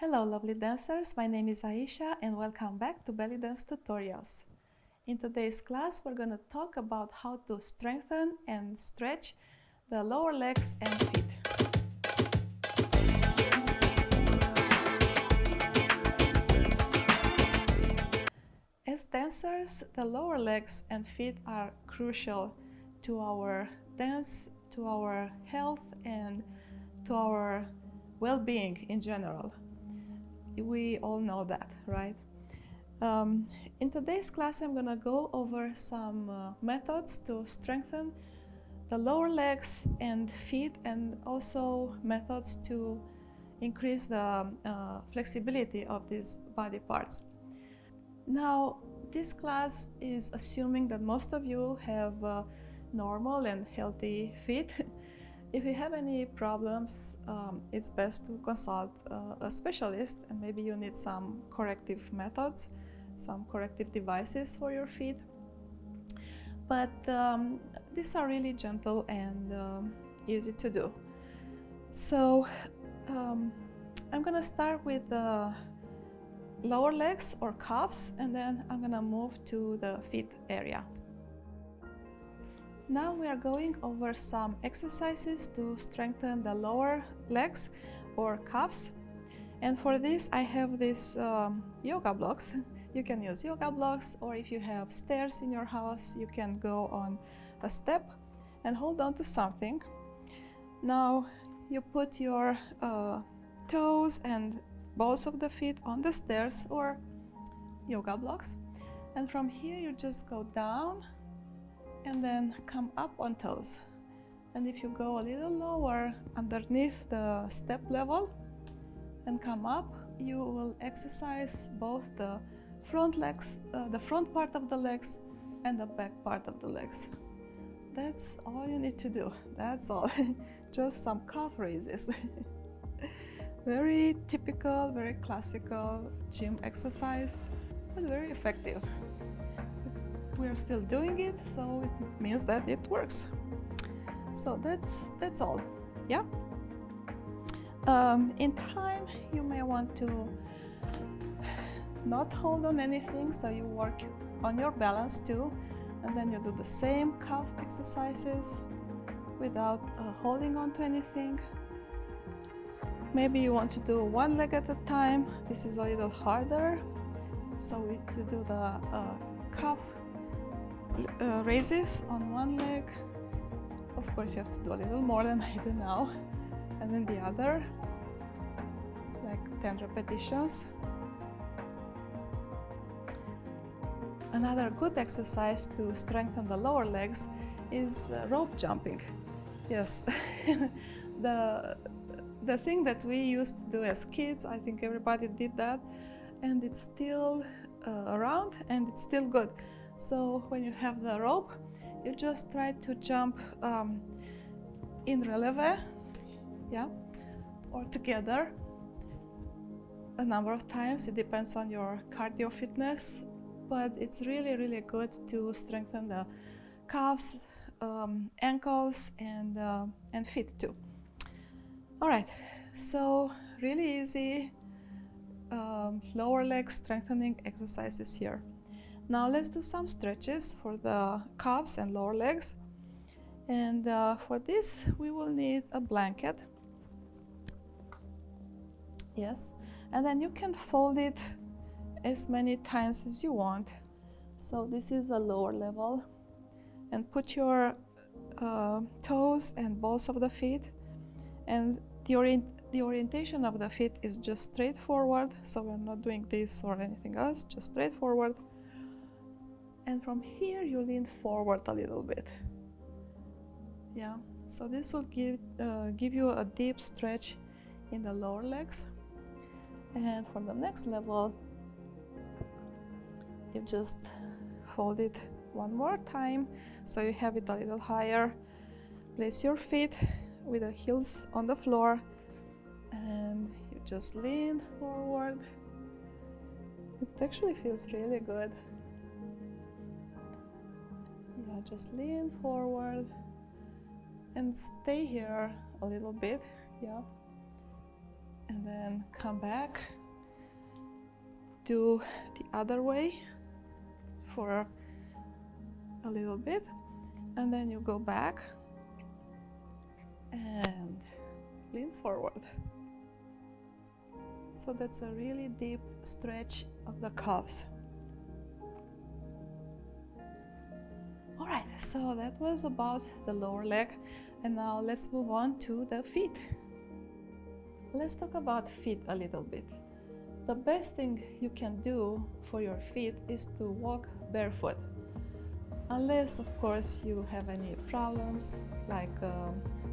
Hello lovely dancers, my name is Aisha and welcome back to Belly Dance Tutorials. In today's class we're going to talk about how to strengthen and stretch the lower legs and feet. As dancers, the lower legs and feet are crucial to our dance, to our health and to our well-being in general. We all know that, right? In today's class, I'm going to go over some methods to strengthen the lower legs and feet, and also methods to increase the flexibility of these body parts. Now, this class is assuming that most of you have normal and healthy feet. If you have any problems, it's best to consult a specialist, and maybe you need some corrective methods, some corrective devices for your feet. But these are really gentle and easy to do. So I'm gonna start with the lower legs or calves, and then I'm gonna move to the feet area. Now we are going over some exercises to strengthen the lower legs or calves. And for this I have these yoga blocks. You can use yoga blocks, or if you have stairs in your house, you can go on a step and hold on to something. Now you put your toes and balls of the feet on the stairs or yoga blocks, and from here you just go down and then come up on toes. And if you go a little lower underneath the step level and come up, you will exercise both the front legs, the front part of the legs and the back part of the legs. That's all you need to do. That's all. Just some calf raises. Very typical, very classical gym exercise, but very effective. We're still doing it, so it means that it works. So that's all. Yeah. In time, you may want to not hold on anything, so you work on your balance too, and then you do the same calf exercises without holding on to anything. Maybe you want to do one leg at a time. This is a little harder, so you do the calf raises on one leg. Of course, you have to do a little more than I do now, and then the other, like 10 repetitions. Another good exercise to strengthen the lower legs is rope jumping. Yes, the thing that we used to do as kids, I think everybody did that, and it's still around and it's still good. So when you have the rope, you just try to jump in releve, yeah, or together a number of times. It depends on your cardio fitness, but it's really good to strengthen the calves, ankles, and feet too. All right, so really easy lower leg strengthening exercises here. Now let's do some stretches for the calves and lower legs. And for this, we will need a blanket. Yes, and then you can fold it as many times as you want. So this is a lower level. And put your toes and balls of the feet. And the orientation of the feet is just straight forward. So we're not doing this or anything else, just straight forward. And from here you lean forward a little bit. Yeah, so this will give you a deep stretch in the lower legs. And for the next level, you just fold it one more time so you have it a little higher. Place your feet with the heels on the floor and you just lean forward. It actually feels really good. Yeah, just lean forward and stay here a little bit, yeah. And then then come back, do the other way for a little bit, and then you go back and lean forward. So that's a really deep stretch of the calves. All right, so that was about the lower leg, and now let's move on to the feet. Let's talk about feet a little bit. The best thing you can do for your feet is to walk barefoot. Unless, of course, you have any problems like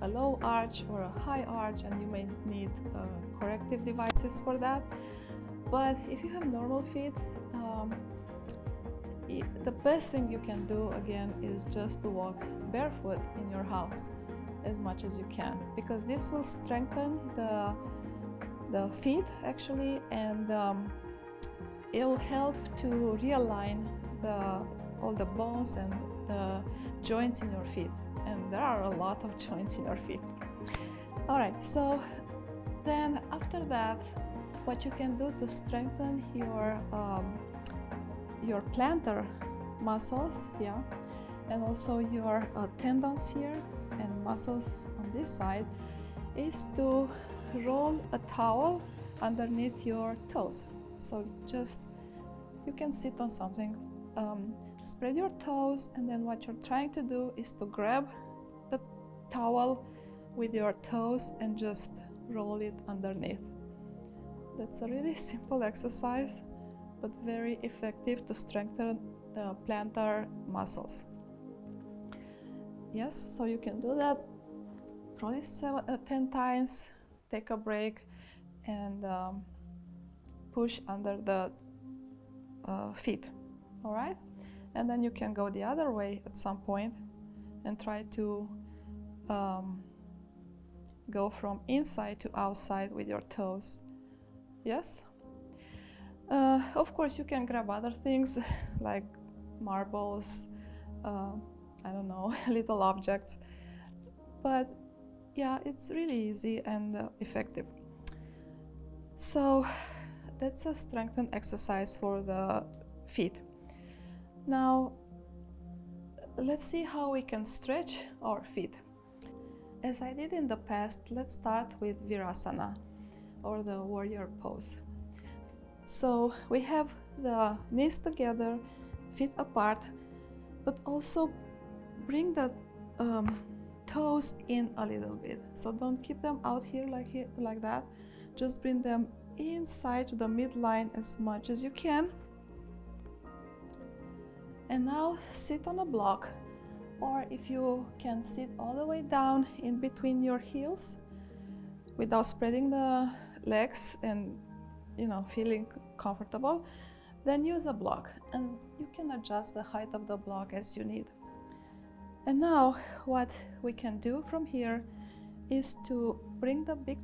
a low arch or a high arch, and you may need corrective devices for that. But if you have normal feet, the best thing you can do again is just to walk barefoot in your house as much as you can, because this will strengthen the feet actually, and it'll help to realign all the bones and the joints in your feet, and there are a lot of joints in your feet. All right, so then after that, what you can do to strengthen your plantar muscles, yeah, and also your tendons here and muscles on this side, is to roll a towel underneath your toes. So just, you can sit on something, spread your toes, and then what you're trying to do is to grab the towel with your toes and just roll it underneath. That's a really simple exercise, but very effective to strengthen the plantar muscles. Yes, so you can do that probably 10 times, take a break, and push under the feet, all right? And then you can go the other way at some point and try to go from inside to outside with your toes. Yes? Of course, you can grab other things like marbles, I don't know, little objects. But yeah, it's really easy and effective. So that's a strengthened exercise for the feet. Now, let's see how we can stretch our feet. As I did in the past, let's start with Virasana, or the warrior pose. So we have the knees together, feet apart, but also bring the toes in a little bit. So don't keep them out here like that. Just bring them inside to the midline as much as you can. And now sit on a block, or if you can sit all the way down in between your heels without spreading the legs and feeling comfortable, then use a block, and you can adjust the height of the block as you need. And now what we can do from here is to bring the big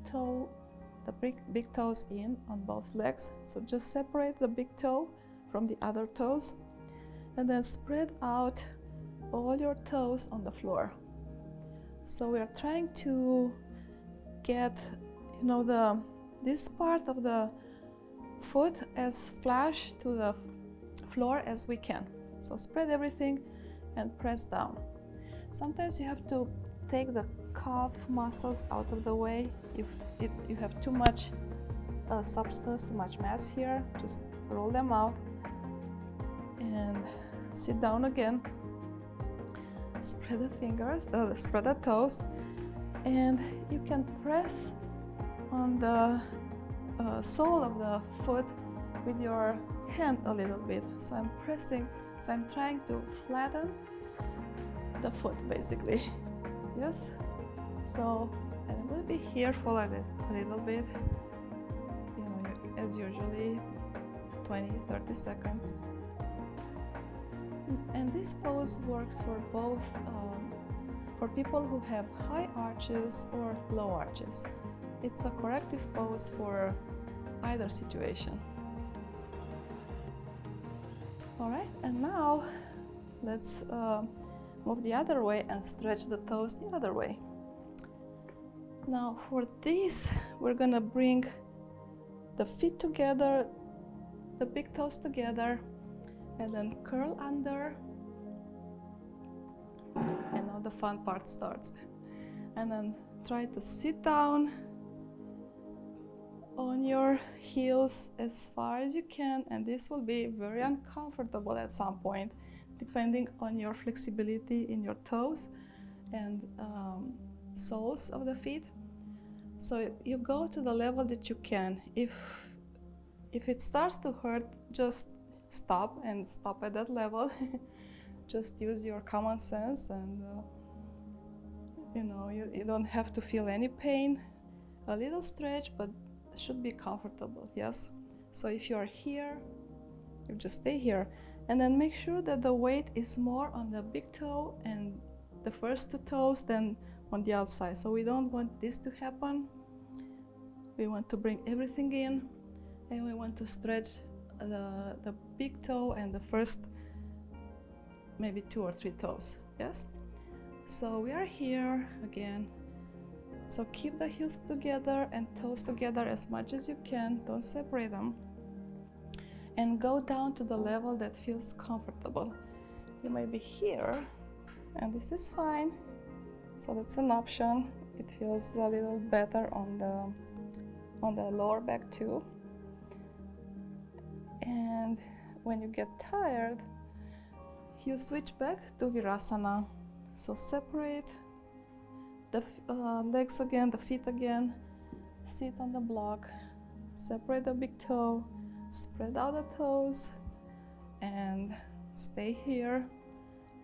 toes in on both legs. So just separate the big toe from the other toes, and then spread out all your toes on the floor. So we are trying to get this part of the foot as flush to the floor as we can. So spread everything and press down. Sometimes you have to take the calf muscles out of the way. If you have too much substance, too much mass here, just roll them out and sit down again. Spread the fingers, spread the toes, and you can press on the sole of the foot with your hand a little bit. So I'm pressing, so I'm trying to flatten the foot basically. Yes? So I'm going to be here for a little bit, as usually 20-30 seconds. And this pose works for both, for people who have high arches or low arches. It's a corrective pose for either situation. All right, and now let's move the other way and stretch the toes the other way. Now for this, we're gonna bring the feet together, the big toes together, and then curl under. And now the fun part starts. And then try to sit down on your heels as far as you can, and this will be very uncomfortable at some point depending on your flexibility in your toes and soles of the feet. So you go to the level that you can. If it starts to hurt, just stop at that level. Just use your common sense, and you don't have to feel any pain. A little stretch, but it should be comfortable. Yes. So if you are here, you just stay here, and then make sure that the weight is more on the big toe and the first two toes than on the outside. So we don't want this to happen. We want to bring everything in, and we want to stretch the big toe and the first maybe 2 or 3 toes. Yes. So we are here again. So keep the heels together and toes together as much as you can. Don't separate them. And go down to the level that feels comfortable. You may be here, and this is fine. So that's an option. It feels a little better on the lower back too. And when you get tired, you switch back to Virasana. So separate the legs again, the feet again, sit on the block, separate the big toe, spread out the toes, and stay here.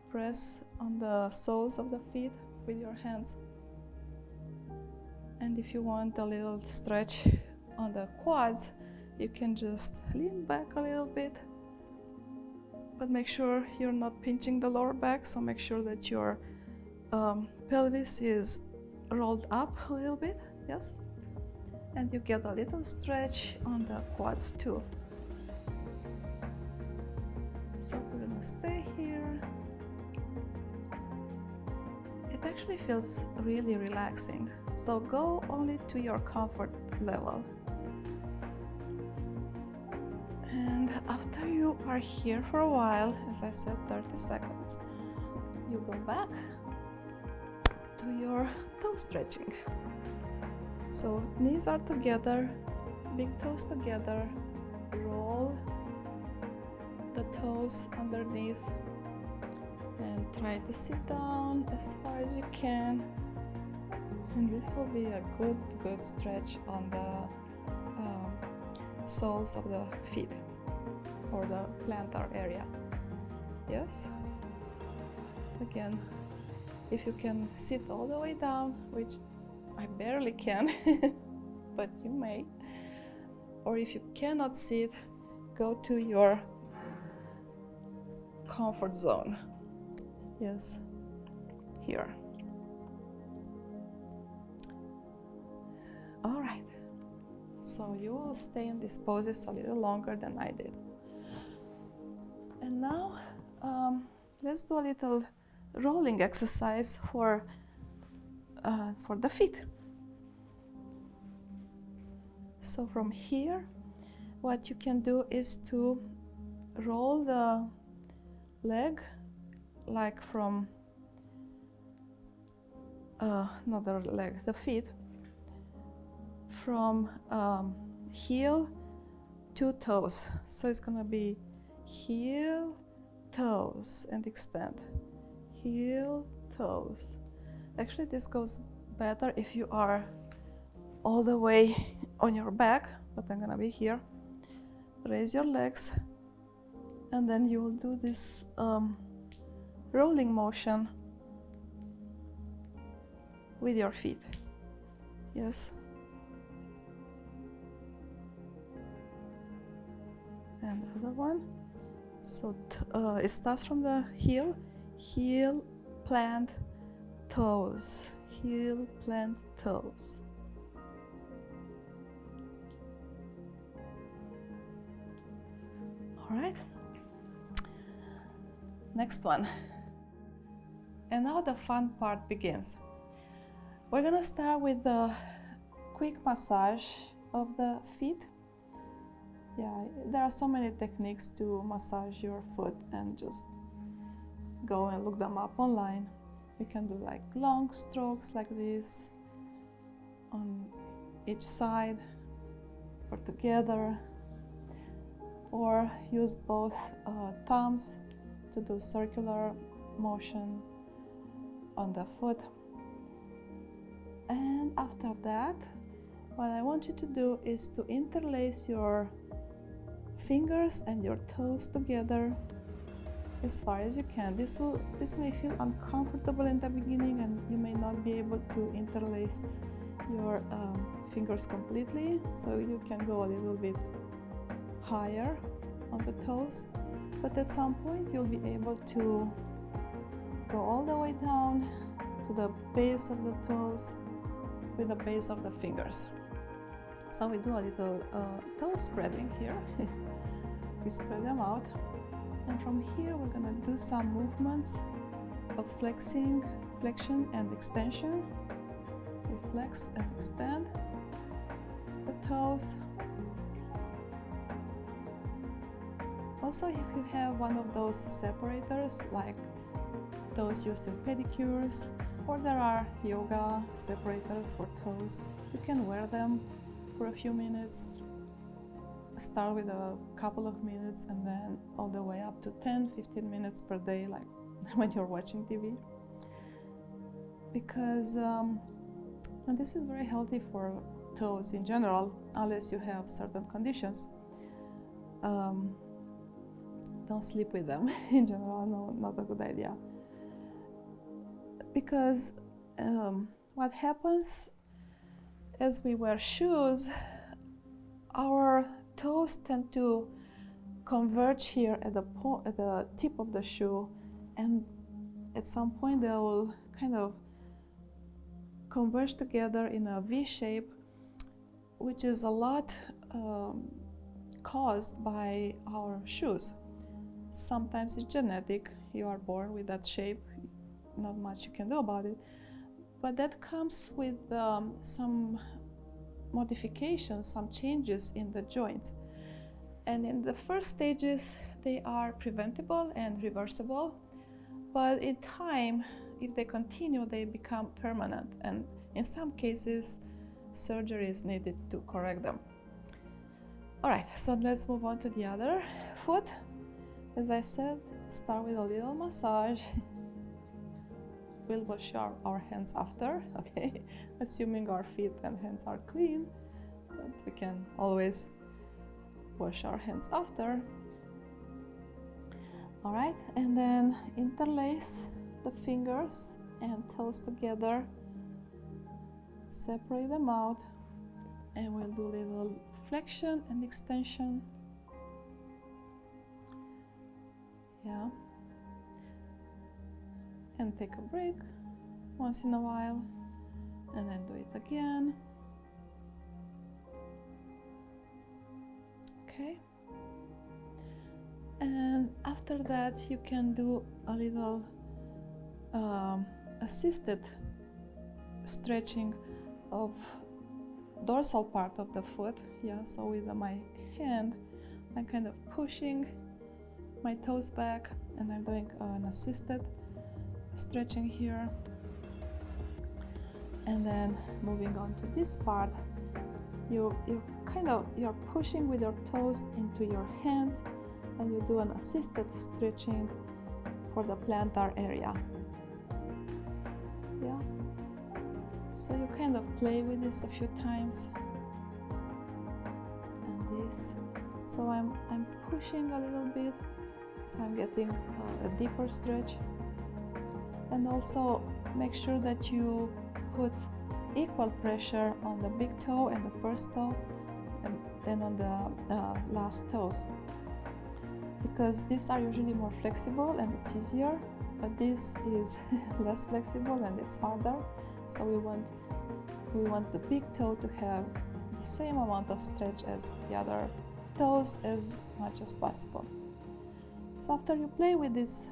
Press on the soles of the feet with your hands. And if you want a little stretch on the quads, you can just lean back a little bit, but make sure you're not pinching the lower back, so make sure that your pelvis is rolled up a little bit, yes? And you get a little stretch on the quads too. So we're gonna stay here. It actually feels really relaxing, so go only to your comfort level. And after you are here for a while, as I said, 30 seconds, you go back to your toe stretching. So knees are together, big toes together, roll the toes underneath, and try to sit down as far as you can. And this will be a good stretch on the soles of the feet or the plantar area. Yes. Again, if you can sit all the way down, which I barely can, but you may, or if you cannot sit, go to your comfort zone. Yes, here. All right. So you will stay in these poses a little longer than I did. And now let's do a little rolling exercise for the feet. So from here, what you can do is to roll the leg like from not the leg, the feet, from heel to toes. So it's gonna be heel, toes, and extend. Heel, toes. Actually, this goes better if you are all the way on your back, but I'm gonna be here. Raise your legs, and then you will do this rolling motion with your feet. Yes. And the other one. So it starts from the heel, heel, plant, toes, heel, plant, toes. All right. Next one. And now the fun part begins. We're gonna start with the quick massage of the feet. Yeah, there are so many techniques to massage your foot, and just go and look them up online. You can do like long strokes like this on each side or together, or use both thumbs to do circular motion on the foot. And after that, what I want you to do is to interlace your fingers and your toes together as far as you can. This may feel uncomfortable in the beginning, and you may not be able to interlace your fingers completely, so you can go a little bit higher on the toes, but at some point you'll be able to go all the way down to the base of the toes with the base of the fingers. So we do a little toe spreading here. We spread them out, and from here we're gonna do some movements of flexion and extension. We flex and extend the toes. Also, if you have one of those separators, like those used in pedicures, or there are yoga separators for toes, you can wear them for a few minutes. Start with a couple of minutes and then all the way up to 10-15 minutes per day, like when you're watching TV. Because and this is very healthy for toes in general, unless you have certain conditions. Don't sleep with them in general, no, not a good idea. Because what happens as we wear shoes, our toes tend to converge here at the tip of the shoe, and at some point they will kind of converge together in a V shape, which is a lot caused by our shoes. Sometimes it's genetic, you are born with that shape, not much you can do about it, but that comes with some modifications, some changes in the joints. And in the first stages, they are preventable and reversible, but in time, if they continue, they become permanent, and in some cases, surgery is needed to correct them. All right, so let's move on to the other foot. As I said, start with a little massage. We'll wash our hands after, okay? Assuming our feet and hands are clean, but we can always wash our hands after. All right, and then interlace the fingers and toes together, separate them out, and we'll do a little flexion and extension. Yeah. And take a break once in a while, and then do it again. Okay. And after that, you can do a little assisted stretching of dorsal part of the foot. Yeah, so with my hand, I'm kind of pushing my toes back, and I'm doing an assisted stretching here. And then moving on to this part, you're pushing with your toes into your hands, and you do an assisted stretching for the plantar area. Yeah. So you kind of play with this a few times. And this. So I'm pushing a little bit, so I'm getting a deeper stretch. And also make sure that you put equal pressure on the big toe and the first toe, and then on the last toes, because these are usually more flexible and it's easier, but this is less flexible and it's harder. So we want the big toe to have the same amount of stretch as the other toes as much as possible. So after you play with this,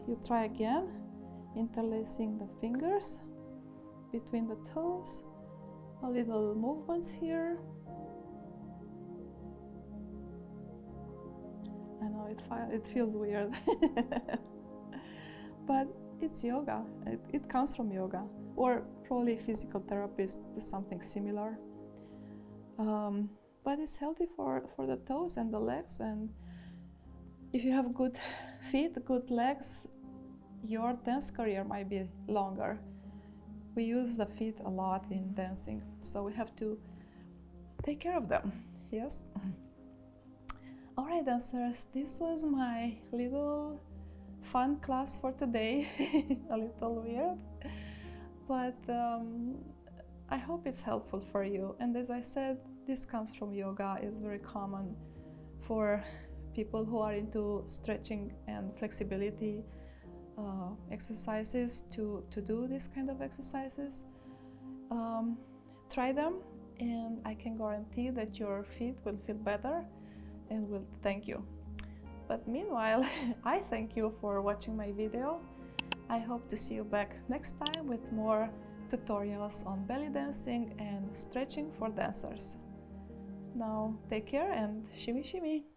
you try again, interlacing the fingers between the toes, a little movements here, it feels weird. But it's yoga. It comes from yoga, or probably physical therapist do something similar. But it's healthy for the toes and the legs, and if you have good feet, good legs, your dance career might be longer. We use the feet a lot in dancing, so we have to take care of them. Yes. All right, dancers, this was my little fun class for today. A little weird, but I hope it's helpful for you. And as I said, this comes from yoga. It's very common for people who are into stretching and flexibility exercises to do this kind of exercises. Try them, and I can guarantee that your feet will feel better and will thank you. But meanwhile, I thank you for watching my video. I hope to see you back next time with more tutorials on belly dancing and stretching for dancers. Now take care and shimmy shimmy.